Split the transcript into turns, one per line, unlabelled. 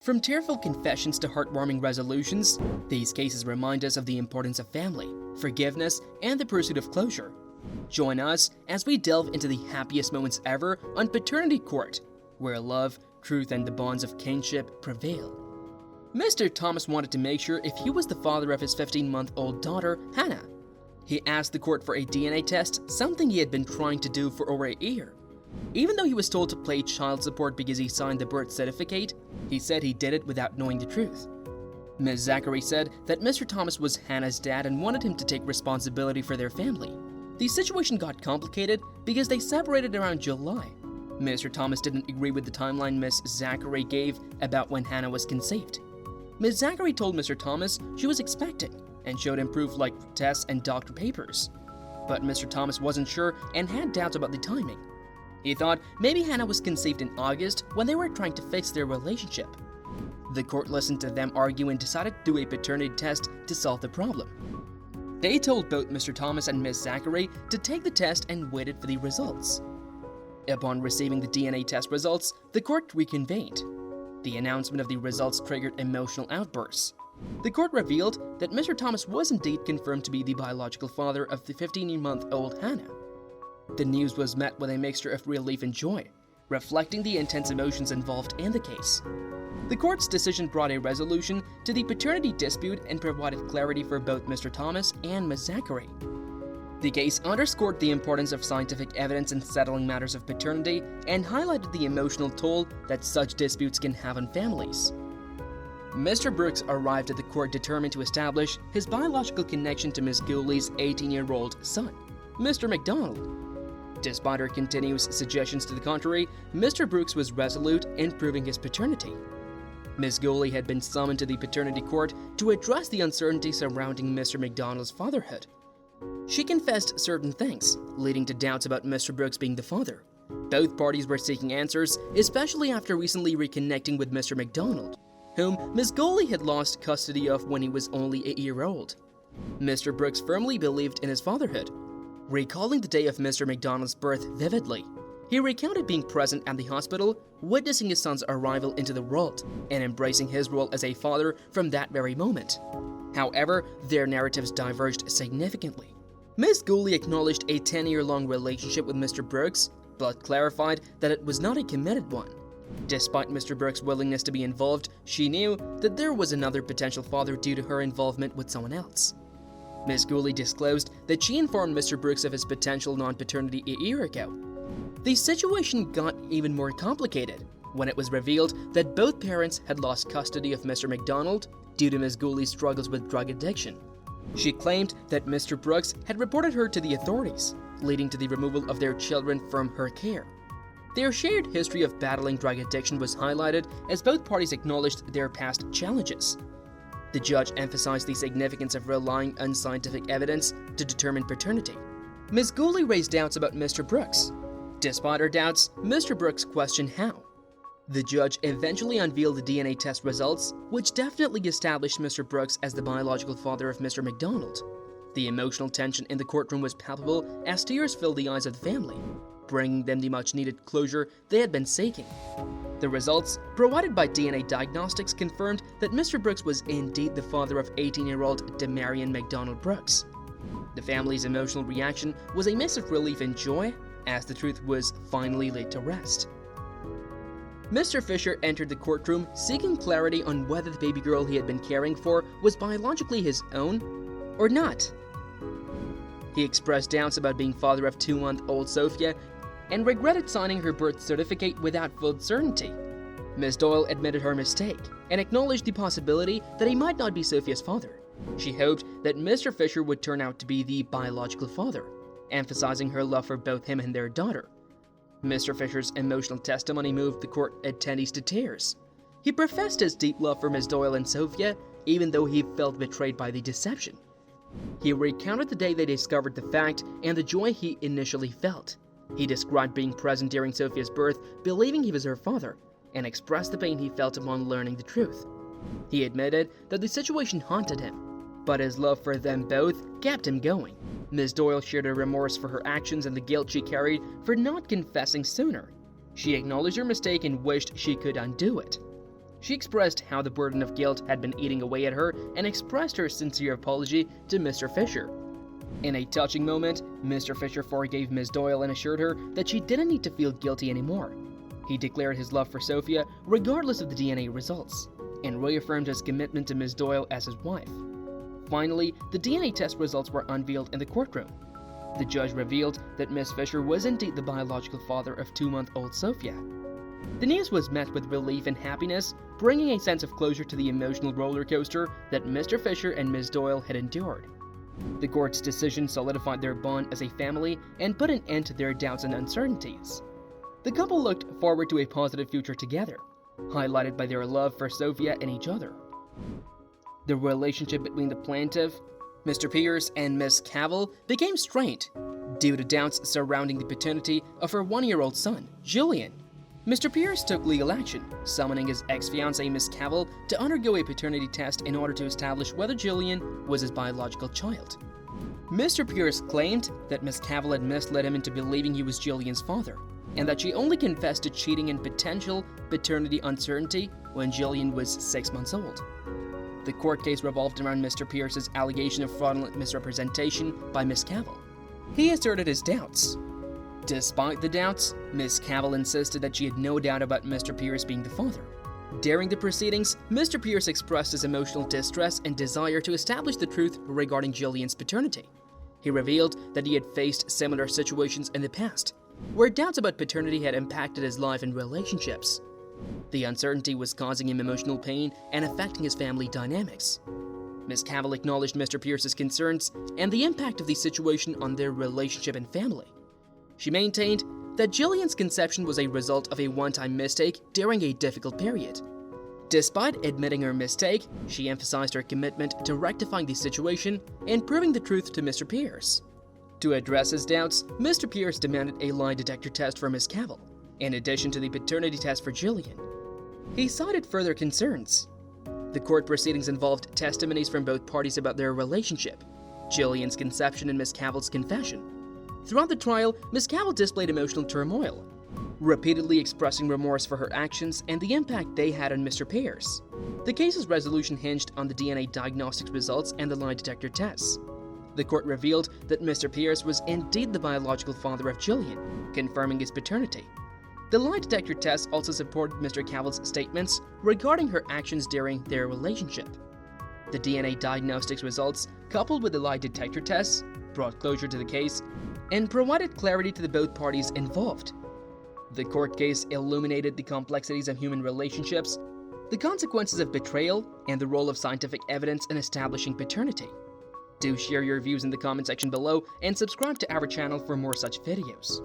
From tearful confessions to heartwarming resolutions, these cases remind us of the importance of family, forgiveness, and the pursuit of closure. Join us as we delve into the happiest moments ever on Paternity Court, where love, truth, and the bonds of kinship prevail. Mr. Thomas wanted to make sure if he was the father of his 15-month-old daughter, Hannah. He asked the court for a DNA test, something he had been trying to do for over a year. Even though he was told to pay child support because he signed the birth certificate, he said he did it without knowing the truth. Ms. Zachary said that Mr. Thomas was Hannah's dad and wanted him to take responsibility for their family. The situation got complicated because they separated around July. Mr. Thomas didn't agree with the timeline Ms. Zachary gave about when Hannah was conceived. Ms. Zachary told Mr. Thomas she was expecting and showed him proof like tests and doctor papers. But Mr. Thomas wasn't sure and had doubts about the timing. He thought maybe Hannah was conceived in August when they were trying to fix their relationship. The court listened to them argue and decided to do a paternity test to solve the problem. They told both Mr. Thomas and Ms. Zachary to take the test and waited for the results. Upon receiving the DNA test results, the court reconvened. The announcement of the results triggered emotional outbursts. The court revealed that Mr. Thomas was indeed confirmed to be the biological father of the 15-month-old Hannah. The news was met with a mixture of relief and joy, reflecting the intense emotions involved in the case. The court's decision brought a resolution to the paternity dispute and provided clarity for both Mr. Thomas and Ms. Zachary. The case underscored the importance of scientific evidence in settling matters of paternity and highlighted the emotional toll that such disputes can have on families. Mr. Brooks arrived at the court determined to establish his biological connection to Ms. Gooley's 18-year-old son, Mr. McDonald. Despite her continuous suggestions to the contrary, Mr. Brooks was resolute in proving his paternity. Ms. Gooley had been summoned to the paternity court to address the uncertainty surrounding Mr. McDonald's fatherhood. She confessed certain things, leading to doubts about Mr. Brooks being the father. Both parties were seeking answers, especially after recently reconnecting with Mr. McDonald, whom Ms. Gooley had lost custody of when he was only a year old. Mr. Brooks firmly believed in his fatherhood, recalling the day of Mr. McDonald's birth vividly. He recounted being present at the hospital, witnessing his son's arrival into the world, and embracing his role as a father from that very moment. However, their narratives diverged significantly. Ms. Gooley acknowledged a 10-year-long relationship with Mr. Brooks, but clarified that it was not a committed one. Despite Mr. Brooks' willingness to be involved, she knew that there was another potential father due to her involvement with someone else. Ms. Gooley disclosed that she informed Mr. Brooks of his potential non-paternity a year ago. The situation got even more complicated when it was revealed that both parents had lost custody of Mr. McDonald due to Ms. Gooley's struggles with drug addiction. She claimed that Mr. Brooks had reported her to the authorities, leading to the removal of their children from her care. Their shared history of battling drug addiction was highlighted as both parties acknowledged their past challenges. The judge emphasized the significance of relying on scientific evidence to determine paternity. Ms. Gooley raised doubts about Mr. Brooks. Despite her doubts, Mr. Brooks questioned how. The judge eventually unveiled the DNA test results, which definitely established Mr. Brooks as the biological father of Mr. McDonald. The emotional tension in the courtroom was palpable as tears filled the eyes of the family, bringing them the much-needed closure they had been seeking. The results, provided by DNA diagnostics, confirmed that Mr. Brooks was indeed the father of 18-year-old Demarion McDonald Brooks. The family's emotional reaction was a mix of relief and joy as the truth was finally laid to rest. Mr. Fisher entered the courtroom seeking clarity on whether the baby girl he had been caring for was biologically his own or not. He expressed doubts about being father of 2-month-old Sophia and regretted signing her birth certificate without full certainty. Ms. Doyle admitted her mistake and acknowledged the possibility that he might not be Sophia's father. She hoped that Mr. Fisher would turn out to be the biological father, emphasizing her love for both him and their daughter. Mr. Fisher's emotional testimony moved the court attendees to tears. He professed his deep love for Ms. Doyle and Sophia, even though he felt betrayed by the deception. He recounted the day they discovered the fact and the joy he initially felt. He described being present during Sophia's birth, believing he was her father, and expressed the pain he felt upon learning the truth. He admitted that the situation haunted him, but his love for them both kept him going. Ms. Doyle shared her remorse for her actions and the guilt she carried for not confessing sooner. She acknowledged her mistake and wished she could undo it. She expressed how the burden of guilt had been eating away at her and expressed her sincere apology to Mr. Fisher. In a touching moment, Mr. Fisher forgave Ms. Doyle and assured her that she didn't need to feel guilty anymore. He declared his love for Sophia regardless of the DNA results, and reaffirmed his commitment to Ms. Doyle as his wife. Finally, the DNA test results were unveiled in the courtroom. The judge revealed that Ms. Fisher was indeed the biological father of 2-month-old Sophia. The news was met with relief and happiness, bringing a sense of closure to the emotional roller coaster that Mr. Fisher and Ms. Doyle had endured. The court's decision solidified their bond as a family and put an end to their doubts and uncertainties. The couple looked forward to a positive future together, highlighted by their love for Sophia and each other. The relationship between the plaintiff, Mr. Pierce, and Miss Cavell became strained due to doubts surrounding the paternity of her 1-year-old son, Julian. Mr. Pierce took legal action, summoning his ex-fiancée Miss Cavell to undergo a paternity test in order to establish whether Julian was his biological child. Mr. Pierce claimed that Miss Cavell had misled him into believing he was Julian's father, and that she only confessed to cheating and potential paternity uncertainty when Julian was 6 months old. The court case revolved around Mr. Pierce's allegation of fraudulent misrepresentation by Miss Cavell. He asserted his doubts. Despite the doubts, Miss Cavell insisted that she had no doubt about Mr. Pierce being the father. During the proceedings, Mr. Pierce expressed his emotional distress and desire to establish the truth regarding Julian's paternity. He revealed that he had faced similar situations in the past, where doubts about paternity had impacted his life and relationships. The uncertainty was causing him emotional pain and affecting his family dynamics. Miss Cavell acknowledged Mr. Pierce's concerns and the impact of the situation on their relationship and family. She maintained that Julian's conception was a result of a one-time mistake during a difficult period. Despite admitting her mistake, she emphasized her commitment to rectifying the situation and proving the truth to Mr. Pierce. To address his doubts, Mr. Pierce demanded a lie detector test for Miss Cavell, in addition to the paternity test for Julian. He cited further concerns. The court proceedings involved testimonies from both parties about their relationship, Julian's conception and Miss Cavell's confession. Throughout the trial, Miss Cavell displayed emotional turmoil, repeatedly expressing remorse for her actions and the impact they had on Mr. Pierce. The case's resolution hinged on the DNA diagnostics results and the lie detector tests. The court revealed that Mr. Pierce was indeed the biological father of Julian, confirming his paternity. The lie detector tests also supported Mr. Cavell's statements regarding her actions during their relationship. The DNA diagnostics results, coupled with the lie detector tests, brought closure to the case and provided clarity to the both parties involved. The court case illuminated the complexities of human relationships, the consequences of betrayal, and the role of scientific evidence in establishing paternity. Do share your views in the comment section below and subscribe to our channel for more such videos.